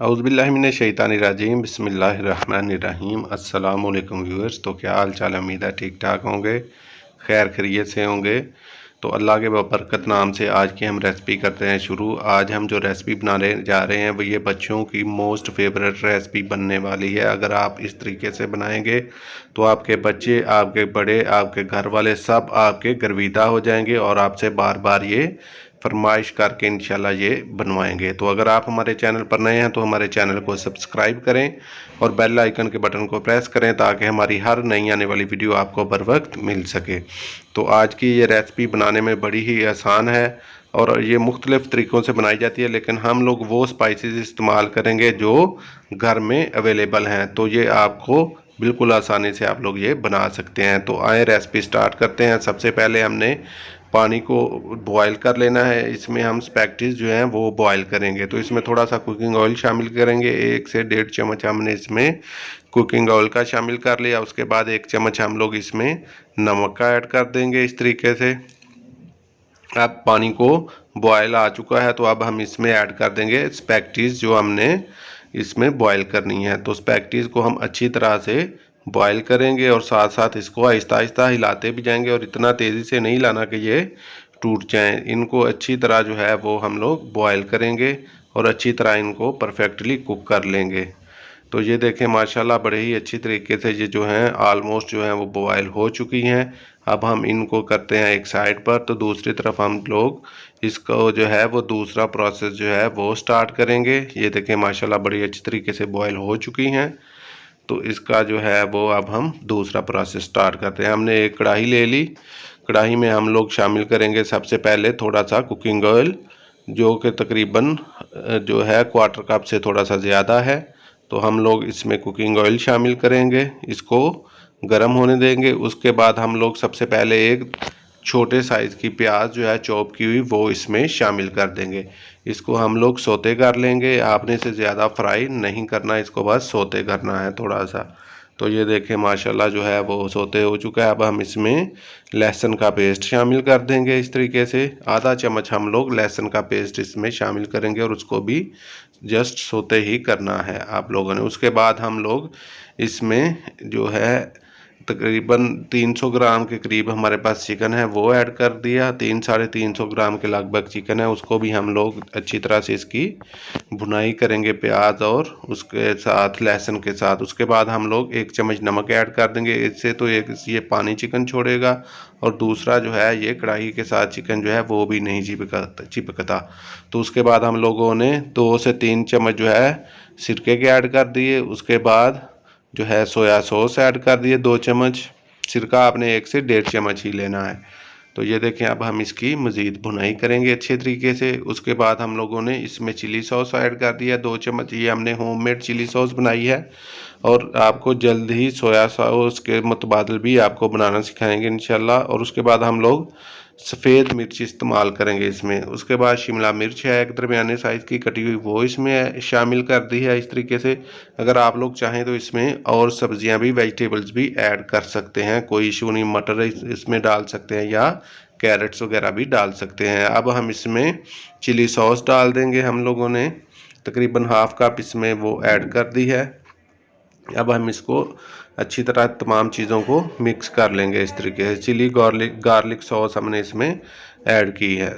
औज़ुबिल्लाहिमिनश्शैतानिर्रजीम बिस्मिल्लाहिर्रहमानिर्रहीम। अस्सलाम वालेकुम व्यूअर्स। तो क्या हाल चाल, उम्मीद है ठीक ठाक होंगे, खैर खैरियत से होंगे। तो अल्लाह के बरकत नाम से आज की हम रेसिपी करते हैं शुरू। आज हम जो रेसिपी बनाने जा रहे हैं वो ये बच्चों की मोस्ट फेवरेट रेसिपी बनने वाली है। अगर आप इस तरीके से बनाएंगे तो आपके बच्चे, आपके बड़े, आपके घर वाले सब आपके गर्विदा हो जाएंगे और आपसे बार बार ये फरमाइश करके इंशाल्लाह ये बनवाएंगे। तो अगर आप हमारे चैनल पर नए हैं तो हमारे चैनल को सब्सक्राइब करें और बेल आइकन के बटन को प्रेस करें ताकि हमारी हर नई आने वाली वीडियो आपको बर वक्त मिल सके। तो आज की ये रेसिपी बनाने में बड़ी ही आसान है और ये मुख्तलिफ़ तरीक़ों से बनाई जाती है, लेकिन हम लोग वो स्पाइसेस इस्तेमाल करेंगे जो घर में अवेलेबल हैं। तो ये आपको बिल्कुल आसानी से आप लोग ये बना सकते हैं। तो आए रेसिपी स्टार्ट करते हैं। सबसे पहले हमने पानी को बॉयल कर लेना है। इसमें हम स्पैगेटीज जो हैं वो बॉयल करेंगे। तो इसमें थोड़ा सा कुकिंग ऑयल शामिल करेंगे। 1 से 1.5 चम्मच हमने इसमें कुकिंग ऑयल का शामिल कर लिया। उसके बाद 1 चम्मच हम लोग इसमें नमक का ऐड कर देंगे इस तरीके से। अब पानी को बॉयल आ चुका है तो अब हम इसमें ऐड कर देंगे स्पैगेटीज जो हमने इसमें बॉयल करनी है। तो स्पैगेटीज को हम अच्छी तरह से बॉयल करेंगे और साथ साथ इसको आहिस्ता आहिस्ता हिलाते भी जाएंगे और इतना तेज़ी से नहीं हिलाना कि ये टूट जाएं। इनको अच्छी तरह जो है वो हम लोग बॉयल करेंगे और अच्छी तरह इनको परफेक्टली कुक कर लेंगे। तो ये देखें माशाल्लाह बड़े ही अच्छी तरीके से ये जो हैं ऑलमोस्ट जो हैं वो बॉयल हो चुकी हैं। अब हम इनको करते हैं एक साइड पर। तो दूसरी तरफ हम लोग इसको जो है वो दूसरा प्रोसेस जो है वो स्टार्ट करेंगे। ये देखें माशाल्लाह बड़ी अच्छी तरीके से बॉयल हो चुकी हैं। तो इसका जो है वो अब हम दूसरा प्रोसेस स्टार्ट करते हैं। हमने एक कढ़ाई ले ली। कढ़ाई में हम लोग शामिल करेंगे सबसे पहले थोड़ा सा कुकिंग ऑयल, जो कि तकरीबन जो है 1/4 कप से थोड़ा सा ज़्यादा है। तो हम लोग इसमें कुकिंग ऑयल शामिल करेंगे, इसको गर्म होने देंगे। उसके बाद हम लोग सबसे पहले एक छोटे साइज़ की प्याज जो है चॉप की हुई वो इसमें शामिल कर देंगे। इसको हम लोग सोते कर लेंगे। आपने इसे ज़्यादा फ्राई नहीं करना, इसको बस सोते करना है थोड़ा सा। तो ये देखें माशाल्लाह जो है वो सोते हो चुका है। अब हम इसमें लहसुन का पेस्ट शामिल कर देंगे इस तरीके से। आधा चम्मच हम लोग लहसुन का पेस्ट इसमें शामिल करेंगे और उसको भी जस्ट सोते ही करना है आप लोगों ने। उसके बाद हम लोग इसमें जो है तकरीबन 300 ग्राम के करीब हमारे पास चिकन है वो ऐड कर दिया। 300-350 ग्राम के लगभग चिकन है, उसको भी हम लोग अच्छी तरह से इसकी भुनाई करेंगे प्याज और उसके साथ लहसुन के साथ। उसके बाद हम लोग 1 चम्मच नमक ऐड कर देंगे। इससे तो एक ये पानी चिकन छोड़ेगा और दूसरा जो है ये कढ़ाई के साथ चिकन जो है वो भी नहीं चिपकता। तो उसके बाद हम लोगों ने 2 से 3 चम्मच जो है सिरके के ऐड कर दिए। उसके बाद जो है सोया सॉस ऐड कर दिए 2 चम्मच। सिरका आपने 1 से 1.5 चम्मच ही लेना है। तो ये देखें अब हम इसकी मज़ीद भुनाई करेंगे अच्छे तरीके से। उसके बाद हम लोगों ने इसमें चिली सॉस ऐड कर दिया 2 चम्मच। ये हमने होममेड चिली सॉस बनाई है और आपको जल्द ही सोया सॉस के मुतबादिल भी आपको बनाना सिखाएंगे इंशाल्लाह। और उसके बाद हम लोग सफ़ेद मिर्च इस्तेमाल करेंगे इसमें। उसके बाद शिमला मिर्च है एक दरमियाने साइज़ की कटी हुई वो इसमें शामिल कर दी है इस तरीके से। अगर आप लोग चाहें तो इसमें और सब्जियां भी, वेजिटेबल्स भी ऐड कर सकते हैं, कोई इशू नहीं। मटर इसमें डाल सकते हैं या कैरेट्स वगैरह भी डाल सकते हैं। अब हम इसमें चिली सॉस डाल देंगे। हम लोगों ने तकरीबन हाफ कप इसमें वो ऐड कर दी है। अब हम इसको अच्छी तरह तमाम चीज़ों को मिक्स कर लेंगे इस तरीके से। चिली गार्लिक सॉस हमने इसमें ऐड की है।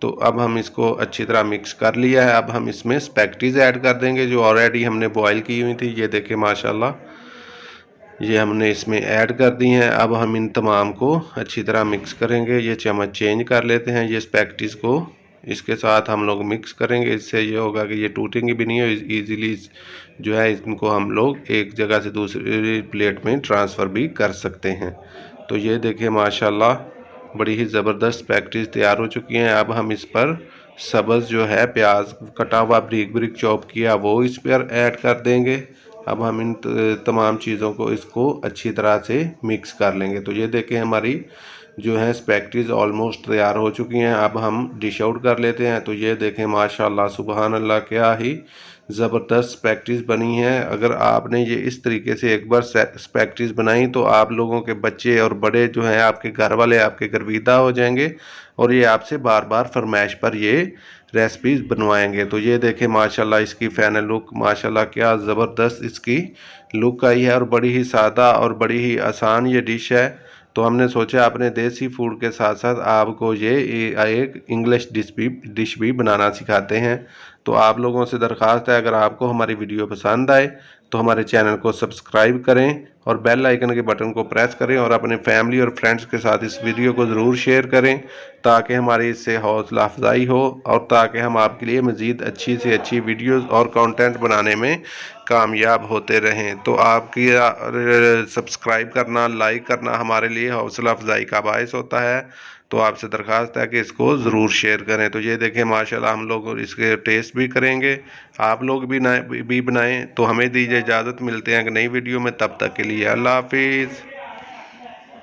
तो अब हम इसको अच्छी तरह मिक्स कर लिया है। अब हम इसमें स्पैगेटीज ऐड कर देंगे जो ऑलरेडी हमने बॉयल की हुई थी। ये देखें माशाल्लाह ये हमने इसमें ऐड कर दी हैं। अब हम इन तमाम को अच्छी तरह मिक्स करेंगे। ये चम्मच चेंज कर लेते हैं। ये स्पैगेटीज को इसके साथ हम लोग मिक्स करेंगे। इससे ये होगा कि ये टूटेंगे भी नहीं और ईज़िली जो है इनको हम लोग एक जगह से दूसरी प्लेट में ट्रांसफ़र भी कर सकते हैं। तो ये देखिए माशाल्लाह बड़ी ही ज़बरदस्त स्पैगेटीज तैयार हो चुकी हैं। अब हम इस पर सब्ज़ जो है प्याज कटा हुआ बारीक बारीक चॉप किया वो इस पर ऐड कर देंगे। अब हम इन तमाम चीज़ों को इसको अच्छी तरह से मिक्स कर लेंगे। तो ये देखें हमारी जो है स्पैगेटीज़ ऑलमोस्ट तैयार हो चुकी हैं। अब हम डिश आउट कर लेते हैं। तो ये देखें माशाल्लाह सुबहान अल्लाह, क्या ही ज़बरदस्त स्पैगेटीज़ बनी हैं। अगर आपने ये इस तरीके से एक बार स्पैगेटीज़ बनाई तो आप लोगों के बच्चे और बड़े जो हैं आपके घर वाले आपके गर्विदा हो जाएंगे और ये आपसे बार बार फरमाइश पर ये रेसिपीज़ बनवाएंगे। तो ये देखें माशाल्लाह इसकी फाइनल लुक, माशाल्लाह क्या ज़बरदस्त इसकी लुक आई है और बड़ी ही सादा और बड़ी ही आसान ये डिश है। तो हमने सोचा अपने देसी फूड के साथ साथ आपको ये एक इंग्लिश डिश भी बनाना सिखाते हैं। तो आप लोगों से दरख्वास्त है, अगर आपको हमारी वीडियो पसंद आए तो हमारे चैनल को सब्सक्राइब करें और बेल आइकन के बटन को प्रेस करें और अपने फैमिली और फ्रेंड्स के साथ इस वीडियो को ज़रूर शेयर करें ताकि हमारी इससे हौसला अफजाई हो और ताकि हम आपके लिए मज़ीद अच्छी से अच्छी वीडियोस और कंटेंट बनाने में कामयाब होते रहें। तो आपकी सब्सक्राइब करना, लाइक करना हमारे लिए हौसला अफजाई का बायस होता है। तो आपसे दरख्वास्त है कि इसको ज़रूर शेयर करें। तो ये देखें माशाल्लाह हम लोग इसके टेस्ट भी करेंगे, आप लोग भी बनाएं। तो हमें दीजिए इजाज़त, मिलते हैं एक नई वीडियो में, तब तक के लिए अल्लाह हाफिज़।